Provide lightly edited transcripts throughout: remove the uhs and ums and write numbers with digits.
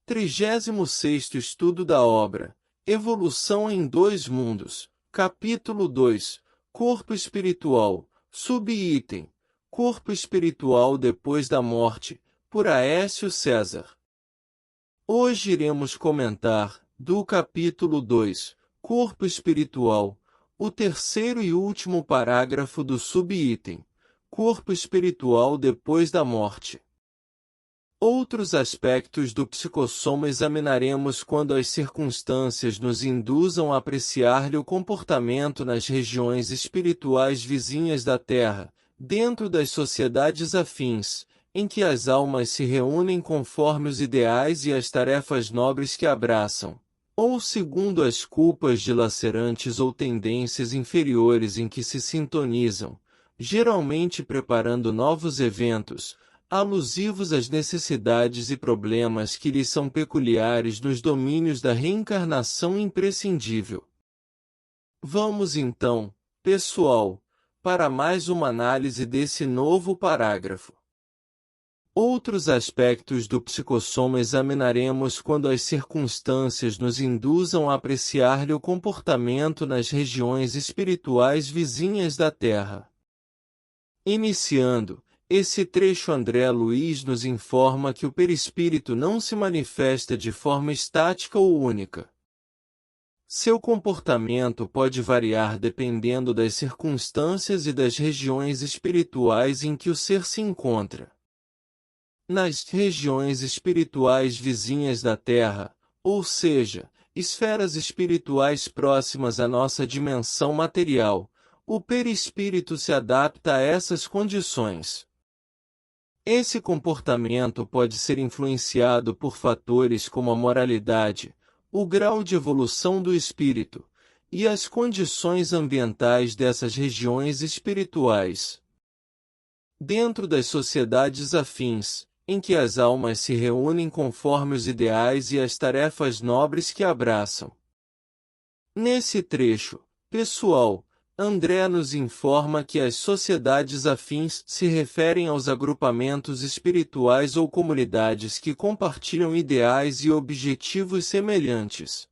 36º Estudo da obra Evolução em Dois Mundos, Capítulo 2 Corpo Espiritual, Subitem Corpo Espiritual depois da morte, por Aécio César. Hoje iremos comentar, do capítulo 2, Corpo Espiritual, o terceiro e último parágrafo do subitem, Corpo Espiritual depois da morte. Outros aspectos do psicossoma examinaremos quando as circunstâncias nos induzam a apreciar-lhe o comportamento nas regiões espirituais vizinhas da Terra, dentro das sociedades afins, em que as almas se reúnem conforme os ideais e as tarefas nobres que abraçam, ou segundo as culpas dilacerantes ou tendências inferiores em que se sintonizam, geralmente preparando novos eventos, alusivos às necessidades e problemas que lhes são peculiares nos domínios da reencarnação imprescindível. Vamos então, pessoal, para mais uma análise desse novo parágrafo. Outros aspectos do psicossoma examinaremos quando as circunstâncias nos induzam a apreciar-lhe o comportamento nas regiões espirituais vizinhas da Terra. Iniciando esse trecho, André Luiz nos informa que o perispírito não se manifesta de forma estática ou única. Seu comportamento pode variar dependendo das circunstâncias e das regiões espirituais em que o ser se encontra. Nas regiões espirituais vizinhas da Terra, ou seja, esferas espirituais próximas à nossa dimensão material, o perispírito se adapta a essas condições. Esse comportamento pode ser influenciado por fatores como a moralidade, o grau de evolução do espírito, e as condições ambientais dessas regiões espirituais. Dentro das sociedades afins, em que as almas se reúnem conforme os ideais e as tarefas nobres que abraçam. Nesse trecho, pessoal, André nos informa que as sociedades afins se referem aos agrupamentos espirituais ou comunidades que compartilham ideais e objetivos semelhantes.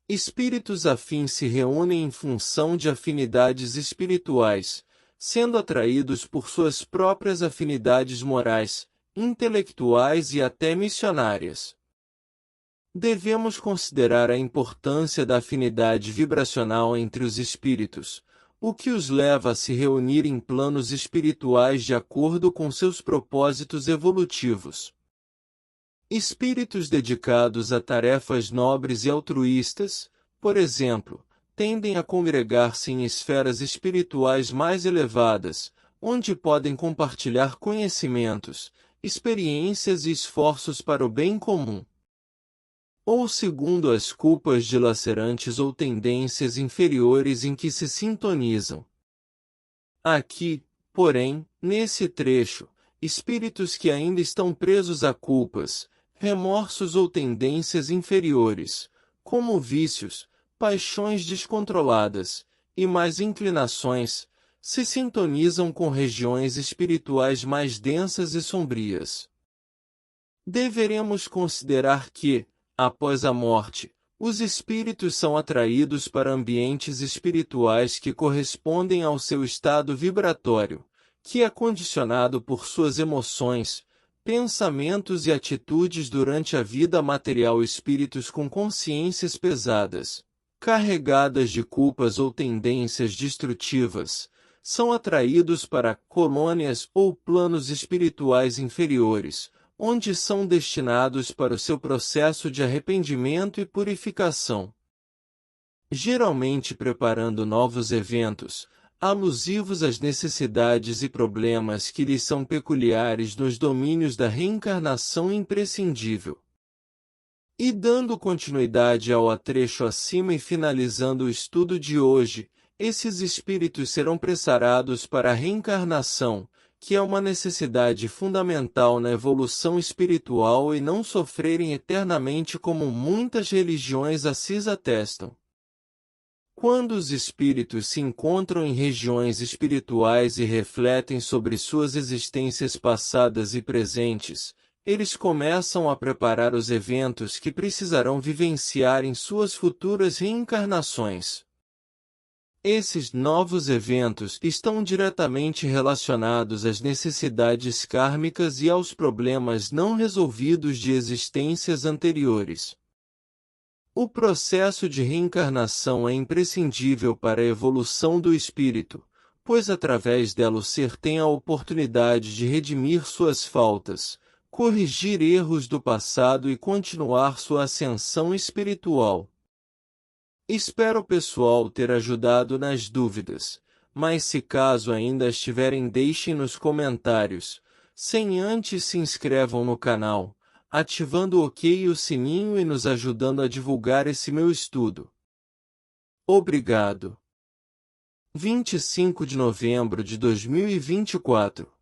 Espíritos afins se reúnem em função de afinidades espirituais, sendo atraídos por suas próprias afinidades morais, intelectuais e até missionárias. Devemos considerar a importância da afinidade vibracional entre os espíritos, o que os leva a se reunir em planos espirituais de acordo com seus propósitos evolutivos. Espíritos dedicados a tarefas nobres e altruístas, por exemplo, tendem a congregar-se em esferas espirituais mais elevadas, onde podem compartilhar conhecimentos, experiências e esforços para o bem comum. Ou segundo as culpas dilacerantes ou tendências inferiores em que se sintonizam. Aqui, porém, nesse trecho, espíritos que ainda estão presos a culpas, remorsos ou tendências inferiores, como vícios, paixões descontroladas, e más inclinações, se sintonizam com regiões espirituais mais densas e sombrias. Deveremos considerar que, após a morte, os espíritos são atraídos para ambientes espirituais que correspondem ao seu estado vibratório, que é condicionado por suas emoções, pensamentos e atitudes durante a vida material. Espíritos com consciências pesadas, carregadas de culpas ou tendências destrutivas, são atraídos para colônias ou planos espirituais inferiores, onde são destinados para o seu processo de arrependimento e purificação. Geralmente preparando novos eventos, alusivos às necessidades e problemas que lhes são peculiares nos domínios da reencarnação imprescindível. E dando continuidade ao trecho acima e finalizando o estudo de hoje, esses espíritos serão preparados para a reencarnação, que é uma necessidade fundamental na evolução espiritual, e não sofrerem eternamente como muitas religiões assim atestam. Quando os espíritos se encontram em regiões espirituais e refletem sobre suas existências passadas e presentes, eles começam a preparar os eventos que precisarão vivenciar em suas futuras reencarnações. Esses novos eventos estão diretamente relacionados às necessidades kármicas e aos problemas não resolvidos de existências anteriores. O processo de reencarnação é imprescindível para a evolução do espírito, pois através dela o ser tem a oportunidade de redimir suas faltas, corrigir erros do passado e continuar sua ascensão espiritual. Espero pessoal ter ajudado nas dúvidas, mas se caso ainda as tiverem deixem nos comentários, sem antes se inscrevam no canal, ativando o OK e o sininho e nos ajudando a divulgar esse meu estudo. Obrigado. 25 de novembro de 2024